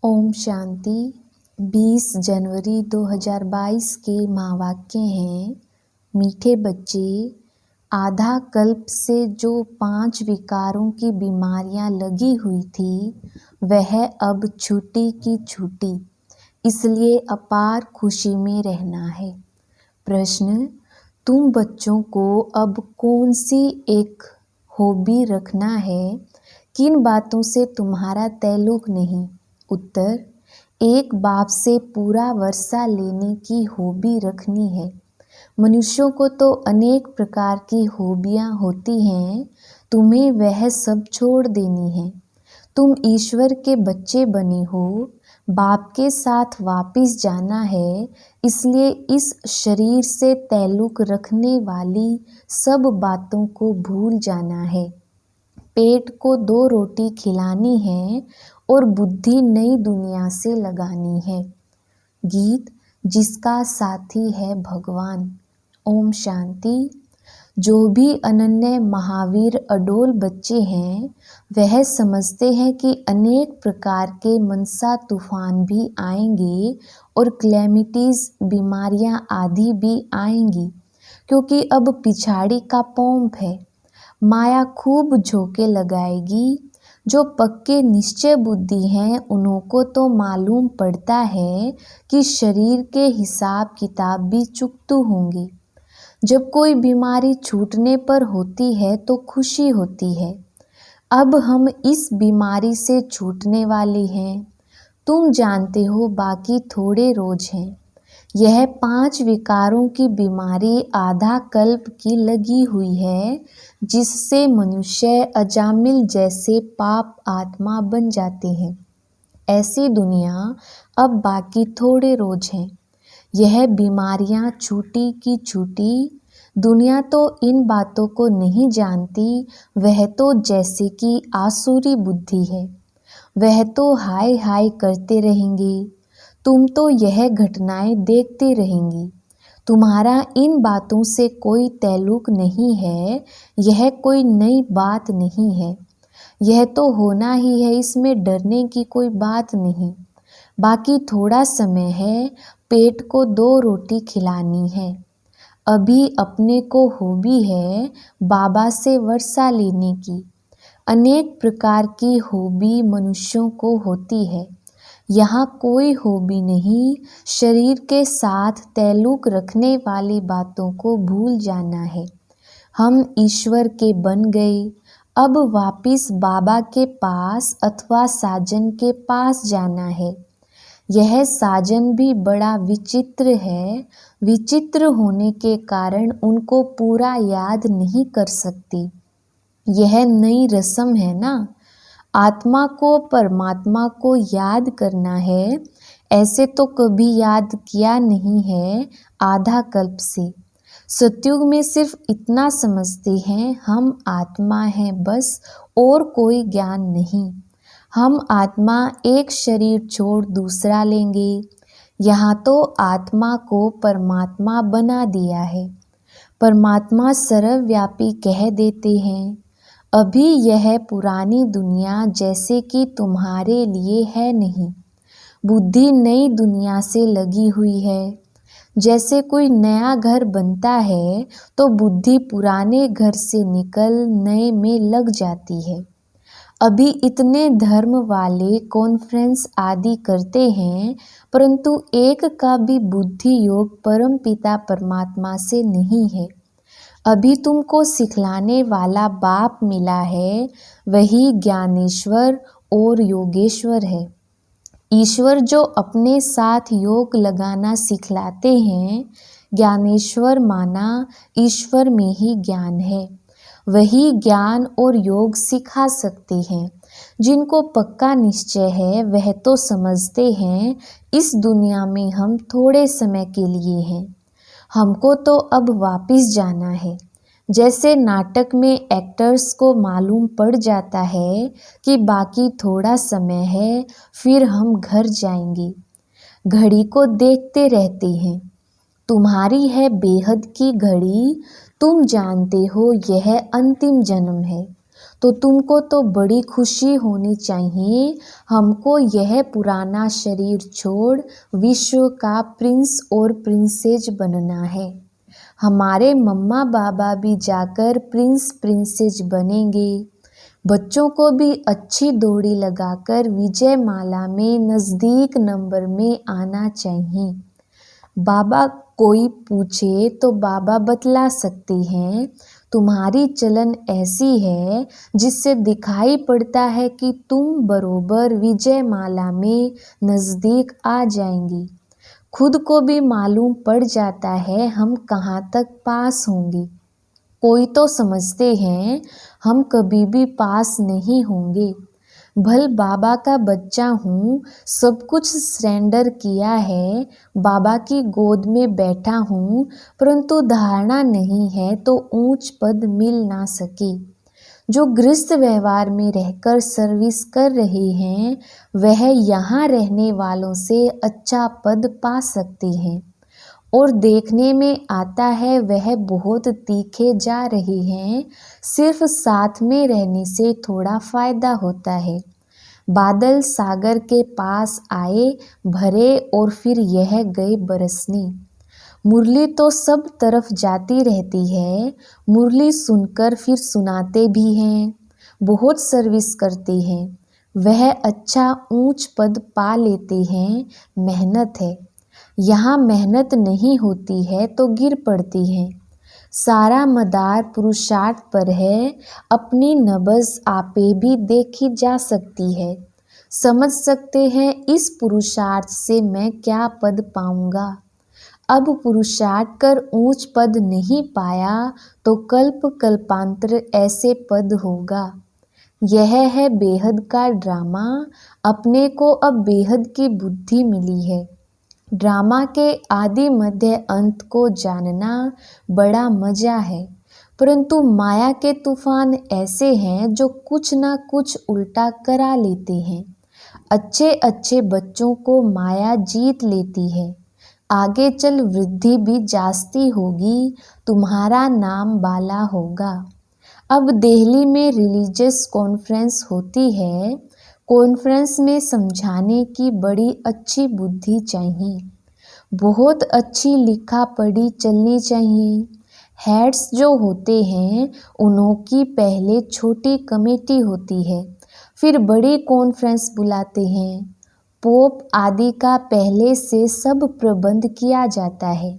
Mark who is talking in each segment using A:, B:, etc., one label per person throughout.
A: ओम शांति। 20 जनवरी 2022 के महावाक्य हैं। मीठे बच्चे, आधा कल्प से जो 5 विकारों की बीमारियां लगी हुई थी वह अब छूटी की छूटी, इसलिए अपार खुशी में रहना है। प्रश्न: तुम बच्चों को अब कौन सी एक हॉबी रखना है? किन बातों से तुम्हारा ताल्लुक नहीं? उत्तर: एक बाप से पूरा वर्षा लेने की हॉबी रखनी है। मनुष्यों को तो अनेक प्रकार की हॉबियां होती हैं, तुम्हें वह सब छोड़ देनी है। तुम ईश्वर के बच्चे बने हो, बाप के साथ वापिस जाना है, इसलिए इस शरीर से ताल्लुक रखने वाली सब बातों को भूल जाना है। पेट को 2 रोटी खिलानी है और बुद्धि नई दुनिया से लगानी है। गीत जिसका साथी है भगवान। ओम शांति। जो भी अनन्य महावीर अडोल बच्चे हैं वह समझते हैं कि अनेक प्रकार के मनसा तूफान भी आएंगे और क्लैमिटीज बीमारियां आदि भी आएंगी, क्योंकि अब पिछाड़ी का पोंप है। माया खूब झोंके लगाएगी। जो पक्के निश्चय बुद्धि हैं उन्हों को तो मालूम पड़ता है कि शरीर के हिसाब किताब भी चुकतू होंगे। जब कोई बीमारी छूटने पर होती है तो खुशी होती है। अब हम इस बीमारी से छूटने वाले हैं। तुम जानते हो बाकी थोड़े रोज हैं। यह 5 विकारों की बीमारी आधा कल्प की लगी हुई है, जिससे मनुष्य अजामिल जैसे पाप आत्मा बन जाते हैं। ऐसी दुनिया अब बाकी थोड़े रोज हैं। यह बीमारियां छूटी की छूटी। दुनिया तो इन बातों को नहीं जानती, वह तो जैसे कि आसुरी बुद्धि है। वह तो हाय हाय करते रहेंगे। तुम तो यह घटनाएं देखते रहेंगी। तुम्हारा इन बातों से कोई ताल्लुक नहीं है। यह कोई नई बात नहीं है। यह तो होना ही है, इसमें डरने की कोई बात नहीं। बाकी थोड़ा समय है, पेट को 2 रोटी खिलानी है। अभी अपने को हॉबी है बाबा से वर्षा लेने की। अनेक प्रकार की हॉबी मनुष्यों को होती है। यहाँ कोई हॉबी नहीं। शरीर के साथ ताल्लुक रखने वाली बातों को भूल जाना है। हम ईश्वर के बन गए। अब वापिस बाबा के पास अथवा साजन के पास जाना है। यह साजन भी बड़ा विचित्र है। विचित्र होने के कारण उनको पूरा याद नहीं कर सकती। यह नई रस्म है ना। आत्मा को परमात्मा को याद करना है। ऐसे तो कभी याद किया नहीं है आधा कल्प से। सतयुग में सिर्फ इतना समझते हैं, हम आत्मा हैं बस, और कोई ज्ञान नहीं। हम आत्मा एक शरीर छोड़ दूसरा लेंगे। यहाँ तो आत्मा को परमात्मा बना दिया है। परमात्मा सर्वव्यापी कह देते हैं। अभी यह पुरानी दुनिया जैसे कि तुम्हारे लिए है नहीं। बुद्धि नई दुनिया से लगी हुई है। जैसे कोई नया घर बनता है तो बुद्धि पुराने घर से निकल नए में लग जाती है। अभी इतने धर्म वाले कॉन्फ्रेंस आदि करते हैं, परंतु एक का भी बुद्धि योग परम पिता परमात्मा से नहीं है। अभी तुमको सिखलाने वाला बाप मिला है, वही ज्ञानेश्वर और योगेश्वर है। ईश्वर जो अपने साथ योग लगाना सिखलाते हैं, ज्ञानेश्वर माना ईश्वर में ही ज्ञान है। वही ज्ञान और योग सिखा सकते हैं। जिनको पक्का निश्चय है वह तो समझते हैं इस दुनिया में हम थोड़े समय के लिए हैं। हमको तो अब वापिस जाना है। जैसे नाटक में एक्टर्स को मालूम पड़ जाता है कि बाकी थोड़ा समय है, फिर हम घर जाएंगे। घड़ी को देखते रहते हैं। तुम्हारी है बेहद की घड़ी। तुम जानते हो यह अंतिम जन्म है। तो तुमको तो बड़ी खुशी होनी चाहिए। हमको यह पुराना शरीर छोड़ विश्व का प्रिंस और प्रिंसेस बनना है। हमारे मम्मा बाबा भी जाकर प्रिंस प्रिंसेस बनेंगे। बच्चों को भी अच्छी दौड़ी लगाकर विजय माला में नज़दीक नंबर में आना चाहिए। बाबा कोई पूछे तो बाबा बतला सकती हैं। तुम्हारी चलन ऐसी है जिससे दिखाई पड़ता है कि तुम बरोबर विजय माला में नज़दीक आ जाएंगी। खुद को भी मालूम पड़ जाता है हम कहाँ तक पास होंगे। कोई तो समझते हैं हम कभी भी पास नहीं होंगे। भल बाबा का बच्चा हूँ, सब कुछ सरेंडर किया है, बाबा की गोद में बैठा हूँ, परंतु धारणा नहीं है तो ऊंच पद मिल ना सके। जो गृहस्थ व्यवहार में रहकर सर्विस कर रहे हैं वह यहाँ रहने वालों से अच्छा पद पा सकते हैं और देखने में आता है वह बहुत तीखे जा रहे हैं। सिर्फ साथ में रहने से थोड़ा फायदा होता है। बादल सागर के पास आए भरे और फिर यह गए बरसने। मुरली तो सब तरफ जाती रहती है। मुरली सुनकर फिर सुनाते भी हैं। बहुत सर्विस करते हैं। वह अच्छा ऊंच पद पा लेते हैं। मेहनत है। यहाँ मेहनत नहीं होती है तो गिर पड़ती है। सारा मदार पुरुषार्थ पर है। अपनी नब्ज़ आपे भी देखी जा सकती है। समझ सकते हैं इस पुरुषार्थ से मैं क्या पद पाऊंगा। अब पुरुषार्थ कर ऊंच पद नहीं पाया तो कल्प कल्पांतर ऐसे पद होगा। यह है बेहद का ड्रामा। अपने को अब बेहद की बुद्धि मिली है। ड्रामा के आदि मध्य अंत को जानना बड़ा मजा है, परंतु माया के तूफान ऐसे हैं जो कुछ ना कुछ उल्टा करा लेते हैं। अच्छे अच्छे बच्चों को माया जीत लेती है। आगे चल वृद्धि भी जास्ती होगी, तुम्हारा नाम बाला होगा। अब दिल्ली में रिलीजियस कॉन्फ्रेंस होती है। कॉन्फ्रेंस में समझाने की बड़ी अच्छी बुद्धि चाहिए। बहुत अच्छी लिखा पढ़ी चलनी चाहिए। हेड्स जो होते हैं उन्हों की पहले छोटी कमेटी होती है, फिर बड़ी कॉन्फ्रेंस बुलाते हैं। पोप आदि का पहले से सब प्रबंध किया जाता है।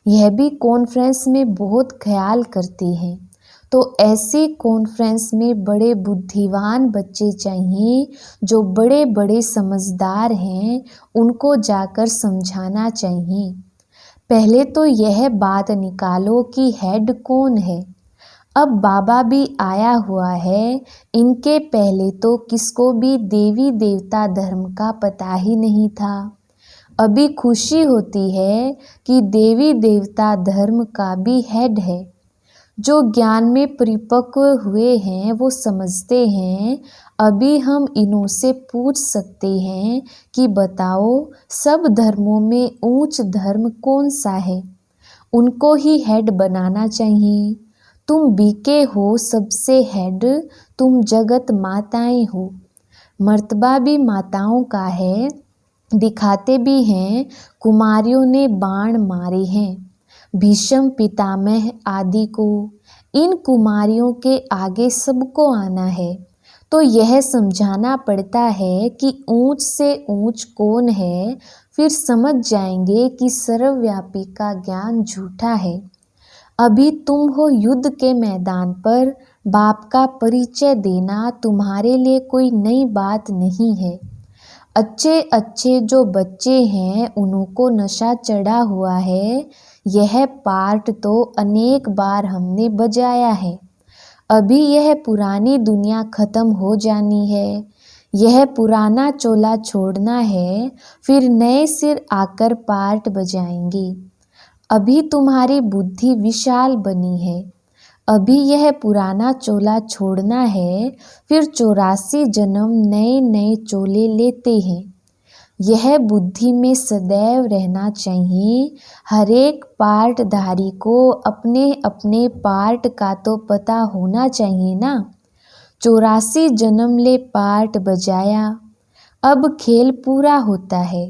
A: यह भी कॉन्फ्रेंस में बहुत ख्याल करते हैं। तो ऐसी कॉन्फ्रेंस में बड़े बुद्धिमान बच्चे चाहिए जो बड़े बड़े समझदार हैं, उनको जाकर समझाना चाहिए। पहले तो यह बात निकालो कि हेड कौन है। अब बाबा भी आया हुआ है। इनके पहले तो किसको भी देवी देवता धर्म का पता ही नहीं था। अभी खुशी होती है कि देवी देवता धर्म का भी हेड है। जो ज्ञान में परिपक्व हुए हैं वो समझते हैं। अभी हम इन्हों से पूछ सकते हैं कि बताओ सब धर्मों में ऊंच धर्म कौन सा है। उनको ही हेड बनाना चाहिए। तुम बीके हो सबसे हेड, तुम जगत माताएं हो। मर्तबा भी माताओं का है। दिखाते भी हैं कुमारियों ने बाण मारे हैं भीष्म पितामह आदि को। इन कुमारियों के आगे सबको आना है। तो यह समझाना पड़ता है कि ऊंच से ऊंच कौन है। फिर समझ जाएंगे कि सर्वव्यापी का ज्ञान झूठा है। अभी तुम हो युद्ध के मैदान पर। बाप का परिचय देना तुम्हारे लिए कोई नई बात नहीं है। अच्छे अच्छे जो बच्चे हैं उन्हों को नशा चढ़ा हुआ है। यह पार्ट तो अनेक बार हमने बजाया है। अभी यह पुरानी दुनिया खत्म हो जानी है। यह पुराना चोला छोड़ना है, फिर नए सिर आकर पार्ट बजाएंगे। अभी तुम्हारी बुद्धि विशाल बनी है। अभी यह पुराना चोला छोड़ना है, फिर 84 जन्म नए नए चोले लेते हैं। यह बुद्धि में सदैव रहना चाहिए। हर एक पार्टधारी को अपने अपने पार्ट का तो पता होना चाहिए ना। 84 जन्म ले पार्ट बजाया, अब खेल पूरा होता है।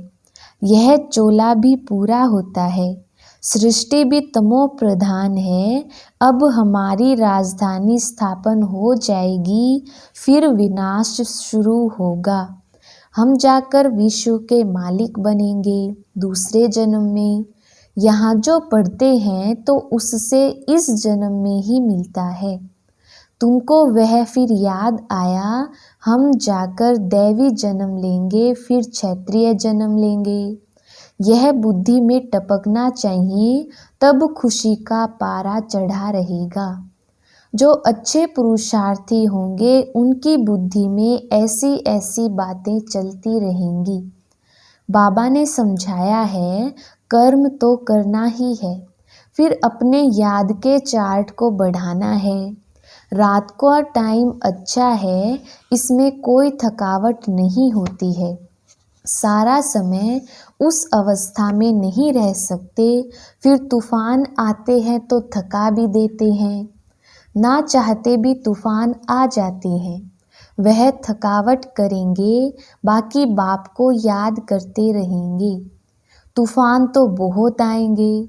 A: यह चोला भी पूरा होता है। सृष्टि भी तमो प्रधान है। अब हमारी राजधानी स्थापन हो जाएगी, फिर विनाश शुरू होगा। हम जाकर विश्व के मालिक बनेंगे दूसरे जन्म में। यहाँ जो पढ़ते हैं तो उससे इस जन्म में ही मिलता है। तुमको वह फिर याद आया, हम जाकर दैवी जन्म लेंगे, फिर क्षत्रिय जन्म लेंगे। यह बुद्धि में टपकना चाहिए, तब खुशी का पारा चढ़ा रहेगा। जो अच्छे पुरुषार्थी होंगे उनकी बुद्धि में ऐसी ऐसी बातें चलती रहेंगी। बाबा ने समझाया है, कर्म तो करना ही है, फिर अपने याद के चार्ट को बढ़ाना है। रात का टाइम अच्छा है, इसमें कोई थकावट नहीं होती है। सारा समय उस अवस्था में नहीं रह सकते, फिर तूफान आते हैं तो थका भी देते हैं। ना चाहते भी तूफान आ जाते हैं। वह थकावट करेंगे, बाकी बाप को याद करते रहेंगे। तूफान तो बहुत आएंगे।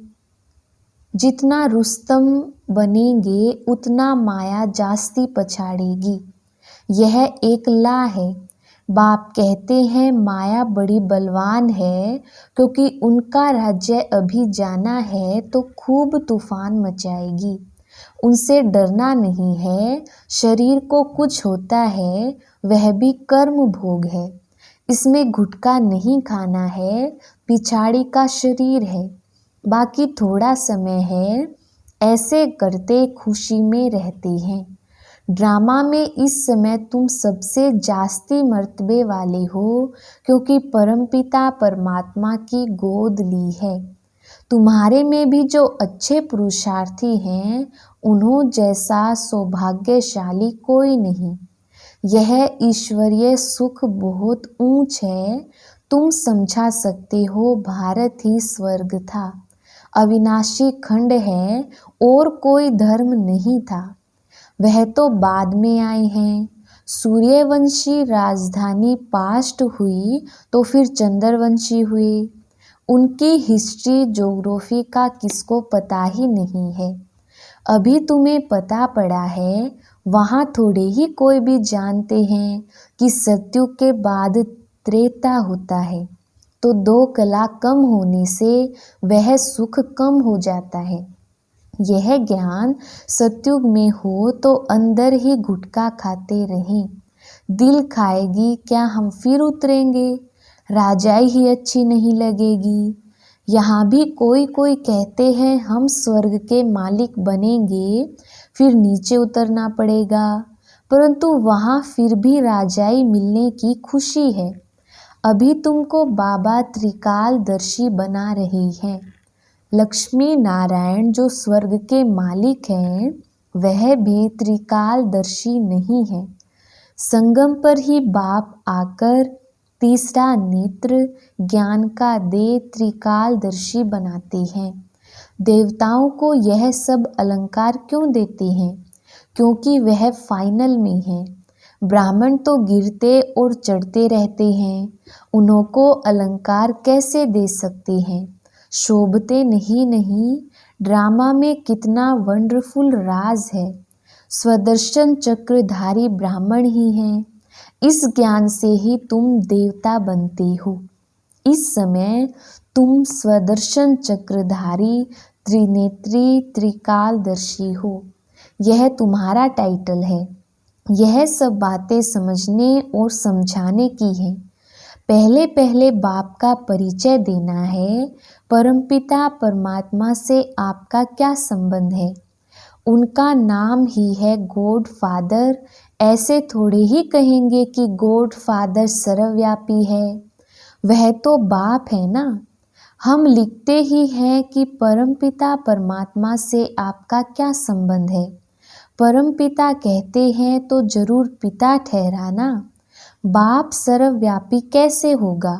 A: जितना रुस्तम बनेंगे उतना माया जास्ती पछाड़ेगी। यह एक ला है। बाप कहते हैं माया बड़ी बलवान है, क्योंकि उनका राज्य अभी जाना है तो खूब तूफान मचाएगी। उनसे डरना नहीं है। शरीर को कुछ होता है, वह भी कर्म भोग है। इसमें गुटखा नहीं खाना है, पिछाड़ी का शरीर है। बाकी थोड़ा समय है, ऐसे करते खुशी में रहते हैं। ड्रामा में इस समय तुम सबसे जास्ती मर्तबे वाले हो, क्योंकि परमपिता परमात्मा की गोद ली है। तुम्हारे में भी जो अच्छे पुरुषार्थी हैं, उन्हों जैसा सौभाग्यशाली कोई नहीं। यह ईश्वरीय सुख बहुत ऊंच है। तुम समझा सकते हो, भारत ही स्वर्ग था। अविनाशी खंड है और कोई धर्म नहीं था। वह तो बाद में आए हैं। सूर्यवंशी राजधानी पास्ट हुई तो फिर चंद्रवंशी हुए। उनकी हिस्ट्री ज्योग्राफी का किसको पता ही नहीं है। अभी तुम्हें पता पड़ा है, वहाँ थोड़े ही कोई भी जानते हैं कि सत्युग के बाद त्रेता होता है, तो 2 कला कम होने से वह सुख कम हो जाता है। यह ज्ञान सत्युग में हो तो अंदर ही गुटखा खाते रहें। दिल खाएगी क्या हम फिर उतरेंगे? राजाई ही अच्छी नहीं लगेगी। यहाँ भी कोई कोई कहते हैं हम स्वर्ग के मालिक बनेंगे, फिर नीचे उतरना पड़ेगा, परंतु वहाँ फिर भी राजाई मिलने की खुशी है। अभी तुमको बाबा त्रिकालदर्शी बना रही हैं। लक्ष्मी नारायण जो स्वर्ग के मालिक हैं, वह भी त्रिकालदर्शी नहीं है। संगम पर ही बाप आकर तीसरा नेत्र ज्ञान का दे त्रिकालदर्शी बनाते हैं। देवताओं को यह सब अलंकार क्यों देते हैं? क्योंकि वह फाइनल में है। ब्राह्मण तो गिरते और चढ़ते रहते हैं, उन्हों को अलंकार कैसे दे सकते हैं? शोभते नहीं। ड्रामा में कितना वंडरफुल राज है। स्वदर्शन चक्रधारी ब्राह्मण ही हैं। इस ज्ञान से ही तुम देवता बनते हो। इस समय तुम स्वदर्शन चक्रधारी त्रिनेत्री त्रिकालदर्शी हो। यह तुम्हारा टाइटल है। यह सब बातें समझने और समझाने की हैं। पहले पहले बाप का परिचय देना है। परमपिता परमात्मा से आपका क्या संबंध है? उनका नाम ही है गॉड फादर। ऐसे थोड़े ही कहेंगे कि गॉड फादर सर्वव्यापी है। वह तो बाप है ना। हम लिखते ही हैं कि परमपिता परमात्मा से आपका क्या संबंध है। परमपिता कहते हैं तो जरूर पिता ठहराना। बाप सर्वव्यापी कैसे होगा?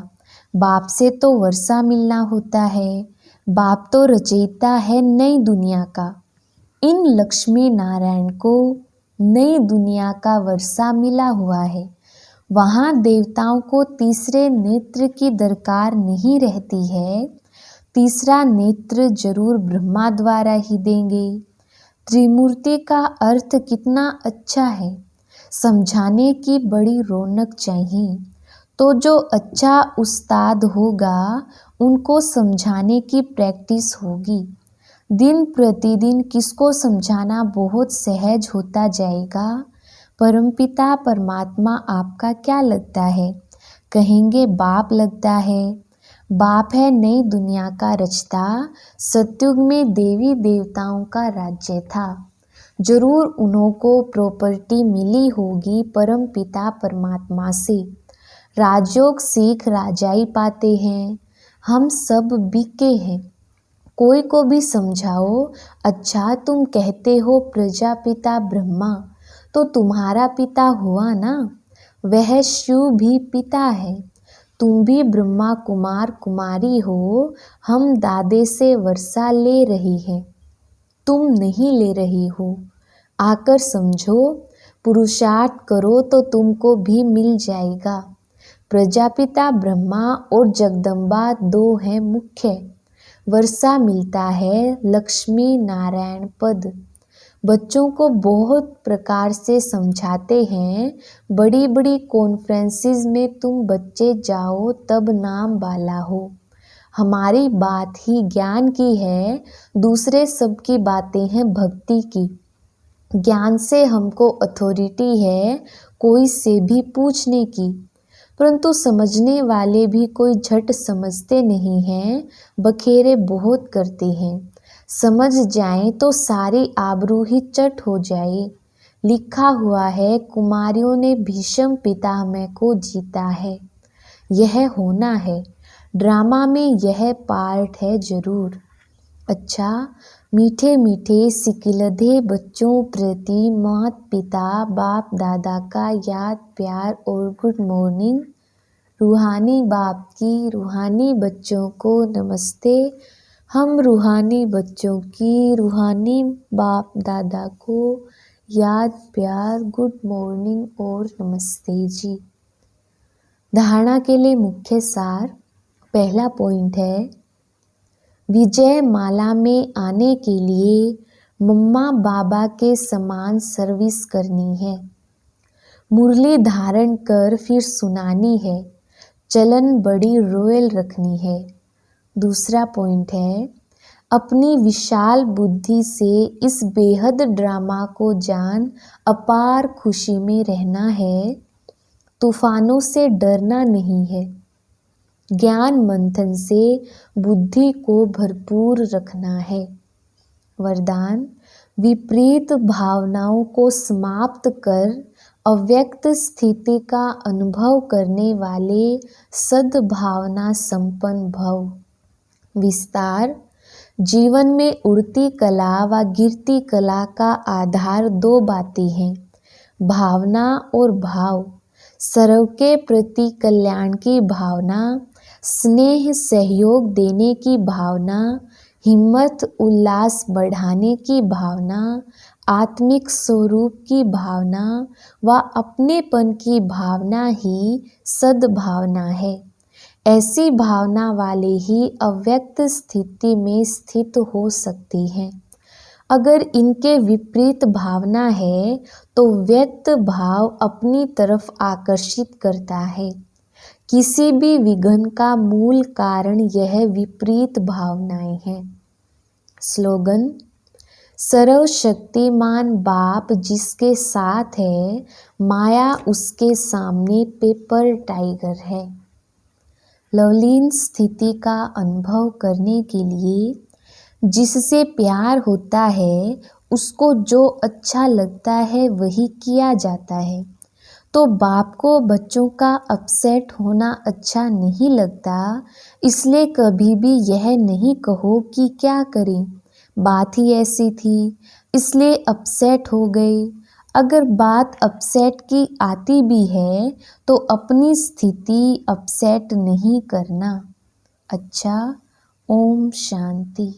A: बाप से तो वर्षा मिलना होता है। बाप तो रचयिता है नई दुनिया का। इन लक्ष्मी नारायण को नई दुनिया का वर्षा मिला हुआ है। वहाँ देवताओं को तीसरे नेत्र की दरकार नहीं रहती है। तीसरा नेत्र जरूर ब्रह्मा द्वारा ही देंगे। त्रिमूर्ति का अर्थ कितना अच्छा है, समझाने की बड़ी रौनक चाहिए। तो जो अच्छा उस्ताद होगा उनको समझाने की प्रैक्टिस होगी। दिन प्रतिदिन किसको समझाना बहुत सहज होता जाएगा। परमपिता परमात्मा आपका क्या लगता है? कहेंगे बाप लगता है। बाप है नई दुनिया का रचता। सतयुग में देवी देवताओं का राज्य था। जरूर उन्हों को प्रॉपर्टी मिली होगी परम पिता परमात्मा से। राजयोग सीख राजाई पाते हैं। हम सब बिके हैं। कोई को भी समझाओ, अच्छा तुम कहते हो प्रजापिता ब्रह्मा, तो तुम्हारा पिता हुआ ना, वह शिव भी पिता है। तुम भी ब्रह्मा कुमार कुमारी हो। हम दादे से वर्षा ले रही है, तुम नहीं ले रही हो। आकर समझो, पुरुषार्थ करो तो तुमको भी मिल जाएगा। प्रजापिता ब्रह्मा और जगदम्बा दो हैं मुख्य। वर्षा मिलता है लक्ष्मी नारायण पद। बच्चों को बहुत प्रकार से समझाते हैं। बड़ी बड़ी कॉन्फ्रेंसेस में तुम बच्चे जाओ तब नाम वाला हो। हमारी बात ही ज्ञान की है, दूसरे सबकी बातें हैं भक्ति की। ज्ञान से हमको अथॉरिटी है कोई से भी पूछने की, परंतु समझने वाले भी कोई झट समझते नहीं हैं, बखेरे बहुत करते हैं। समझ जाएं तो सारी आबरू ही चट हो जाए। लिखा हुआ है कुमारियों ने भीष्म पितामह को जीता है। यह होना है, ड्रामा में यह पार्ट है जरूर। अच्छा, मीठे मीठे सिकिलधे बच्चों प्रति माता पिता बाप दादा का याद प्यार और गुड मॉर्निंग। रूहानी बाप की रूहानी बच्चों को नमस्ते। हम रूहानी बच्चों की रूहानी बाप दादा को याद प्यार गुड मॉर्निंग और नमस्ते जी। धारणा के लिए मुख्य सार। पहला पॉइंट है, विजय माला में आने के लिए मम्मा बाबा के समान सर्विस करनी है। मुरली धारण कर फिर सुनानी है। चलन बड़ी रॉयल रखनी है। दूसरा पॉइंट है, अपनी विशाल बुद्धि से इस बेहद ड्रामा को जान अपार खुशी में रहना है। तूफानों से डरना नहीं है। ज्ञान मंथन से बुद्धि को भरपूर रखना है। वरदान, विपरीत भावनाओं को समाप्त कर अव्यक्त स्थिति का अनुभव करने वाले सद्भावना संपन्न भव। विस्तार, जीवन में उड़ती कला व गिरती कला का आधार दो बातें हैं, भावना और भाव। सर्व के प्रति कल्याण की भावना, स्नेह सहयोग देने की भावना, हिम्मत उल्लास बढ़ाने की भावना, आत्मिक स्वरूप की भावना व अपनेपन की भावना ही सद्भावना है। ऐसी भावना वाले ही अव्यक्त स्थिति में स्थित हो सकती हैं। अगर इनके विपरीत भावना है तो व्यक्त भाव अपनी तरफ आकर्षित करता है। किसी भी विघ्न का मूल कारण यह विपरीत भावनाएं हैं। स्लोगन, सर्वशक्तिमान बाप जिसके साथ है, माया उसके सामने पेपर टाइगर है। लवलीन स्थिति का अनुभव करने के लिए जिससे प्यार होता है उसको जो अच्छा लगता है वही किया जाता है। तो बाप को बच्चों का अपसेट होना अच्छा नहीं लगता, इसलिए कभी भी यह नहीं कहो कि क्या करें, बात ही ऐसी थी इसलिए अपसेट हो गए। अगर बात अपसेट की आती भी है तो अपनी स्थिति अपसेट नहीं करना। अच्छा, ओम शांति।